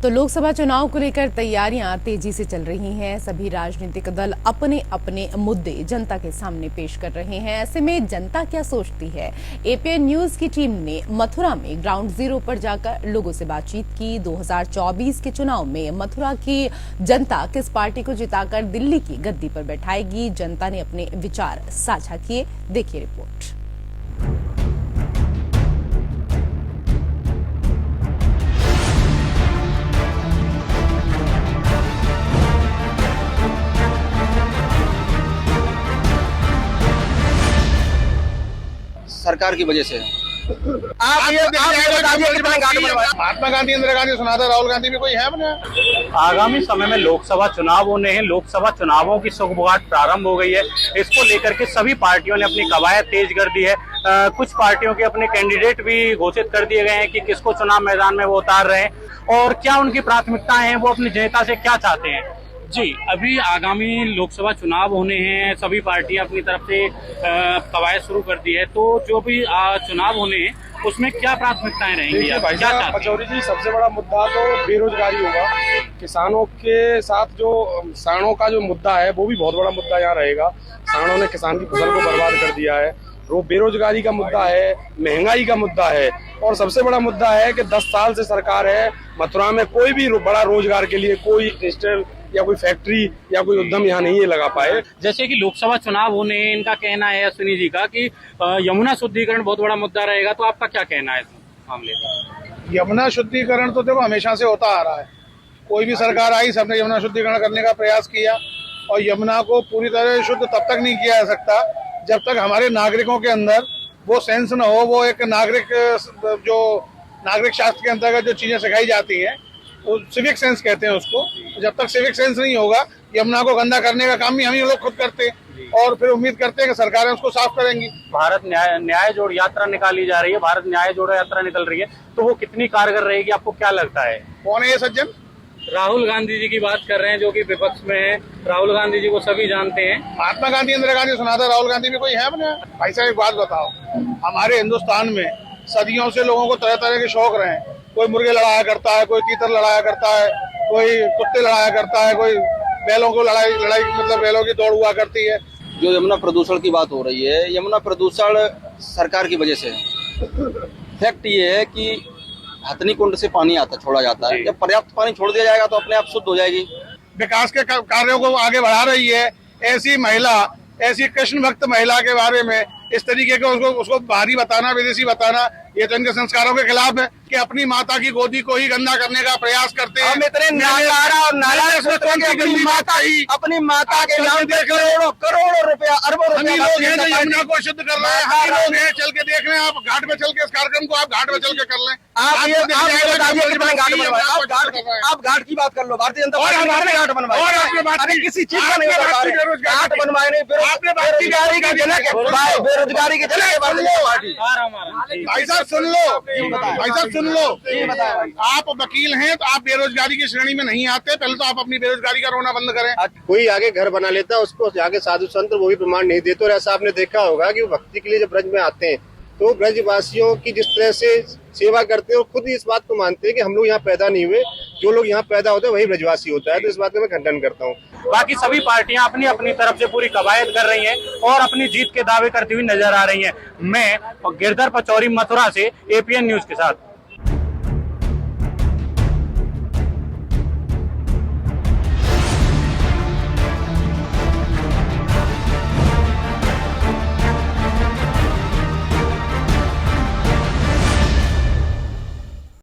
तो लोकसभा चुनाव को लेकर तैयारियां तेजी से चल रही हैं। सभी राजनीतिक दल अपने अपने मुद्दे जनता के सामने पेश कर रहे हैं। ऐसे में जनता क्या सोचती है? एपीएन न्यूज की टीम ने मथुरा में ग्राउंड जीरो पर जाकर लोगों से बातचीत की। 2024 के चुनाव में मथुरा की जनता किस पार्टी को जिताकर दिल्ली की गद्दी पर बैठाएगी? जनता ने अपने विचार साझा किए। देखिए रिपोर्ट। सरकार की वजह से महात्मा गांधी, इंदिरा गांधी, सुना था राहुल गांधी भी कोई है बना। आगामी समय में लोकसभा चुनाव होने हैं। लोकसभा चुनावों की सुगबुगाहट प्रारंभ हो गई है। इसको लेकर के सभी पार्टियों ने अपनी कवायद तेज कर दी है। कुछ पार्टियों के अपने कैंडिडेट भी घोषित कर दिए गए हैं कि किसको चुनाव मैदान में वो उतार रहे हैं और क्या उनकी प्राथमिकताएं हैं, वो अपनी जनता से क्या चाहते हैं। जी, अभी आगामी लोकसभा चुनाव होने हैं। सभी पार्टियां अपनी तरफ से कवायद शुरू कर दी है। तो जो भी चुनाव होने हैं उसमें क्या प्राथमिकताएं रहेंगी? भाई साहब पचौरी जी, सबसे बड़ा मुद्दा तो बेरोजगारी होगा। किसानों के साथ जो सांडों का जो मुद्दा है वो भी बहुत बड़ा मुद्दा यहाँ रहेगा। सांडों ने किसान की फसल को बर्बाद कर दिया है। वो बेरोजगारी का मुद्दा है, महंगाई का मुद्दा है और सबसे बड़ा मुद्दा है कि 10 साल से सरकार है, मथुरा में कोई भी बड़ा रोजगार के लिए कोई इंडस्ट्रियल या कोई फैक्ट्री या कोई उद्यम यहाँ नहीं है लगा पाए। जैसे कि लोकसभा चुनाव होने, इनका कहना है अश्विनी जी का कि यमुना शुद्धिकरण बहुत बड़ा मुद्दा रहेगा। तो आपका क्या कहना है इस मामले में? यमुना शुद्धिकरण तो देखो हमेशा से होता आ रहा है। कोई भी सरकार आई, सबने यमुना शुद्धिकरण करने का प्रयास किया और यमुना को पूरी तरह शुद्ध तब तक नहीं किया जा सकता जब तक हमारे नागरिकों के अंदर वो सेंस न हो। वो एक नागरिक शास्त्र के अंतर्गत जो चीजें सिखाई जाती हैं वो सिविक सेंस कहते हैं उसको। जब तक सिविक सेंस नहीं होगा, यमुना को गंदा करने का काम भी हम ही लोग खुद करते हैं और फिर उम्मीद करते हैं कि सरकारें उसको साफ करेंगी। भारत न्याय जोड़ यात्रा निकाली जा रही है, भारत न्याय जोड़ो यात्रा निकल रही है, तो वो कितनी कारगर रहेगी, आपको क्या लगता है? कौन है ये सज्जन? राहुल गांधी जी की बात कर रहे हैं, जो कि विपक्ष में है। राहुल गांधी जी को सभी जानते हैं। महात्मा गांधी, इंदिरा गांधी, सुना था राहुल गांधी भी कोई है बना। भाई साहब एक बात बताओ, हमारे हिंदुस्तान में सदियों से लोगों को तरह तरह के शौक रहे हैं। कोई मुर्गे लड़ाया करता है, कोई तीतर लड़ाया करता है, कोई कुत्ते लड़ाया करता है, कोई बैलों को लड़ाई मतलब बैलों की दौड़ हुआ करती है। जो यमुना प्रदूषण की बात हो रही है, यमुना प्रदूषण सरकार की वजह से है। फैक्ट ये है कि हथनी कुंड से पानी छोड़ा जाता है। जब पर्याप्त पानी छोड़ दिया जाएगा तो अपने आप शुद्ध हो जाएगी। विकास के कार्यों को आगे बढ़ा रही है। ऐसी महिला, ऐसी कृष्ण भक्त महिला के बारे में इस तरीके के उसको बाहरी बताना, विदेशी बताना, ये तो इनके संस्कारों के खिलाफ है कि अपनी माता की गोदी को ही गंदा करने का प्रयास करते हैं। हम इतने नालारा और नालायक अपनी माता के नाम पे करोड़ों रुपया, अरबों रुपया लोग हैं जो यमुना को शुद्ध कर रहे हैं। हम लोग हैं, चल के देख लें। आप घाट पे चल के इस कार्यक्रम को आप घाट पे चल के कर लें। आप घाट की बात कर लो। भारतीय जनता पार्टी घाट बनवाए, किसी चीज का नहीं घाट बनवाए नहीं। बेरोजगारी के जनक है, बेरोजगारी के जनक है। भाई साहब सुन लो, भाई साहब सुन लो, आप वकील हैं तो आप बेरोजगारी की श्रेणी में नहीं आते। पहले तो आप अपनी बेरोजगारी का रोना बंद करें। कोई आगे घर बना लेता है, उसको आगे साधु संत वो भी प्रमाण नहीं देते। और ऐसा आपने देखा होगा कि भक्ति के लिए जब ब्रज में आते हैं तो ब्रजवासियों की जिस तरह से सेवा करते हैं और खुद इस बात को मानते हैं कि हम लोग यहाँ पैदा नहीं हुए, जो लोग यहाँ पैदा होते हैं वही ब्रजवासी होता है। तो इस बात का मैं खंडन करता हूँ। बाकी सभी पार्टियां अपनी अपनी तरफ से पूरी कवायद कर रही हैं और अपनी जीत के दावे करती हुई नजर आ रही हैं। मैं गिरधर पचौरी, मथुरा से, एपीएन न्यूज के साथ।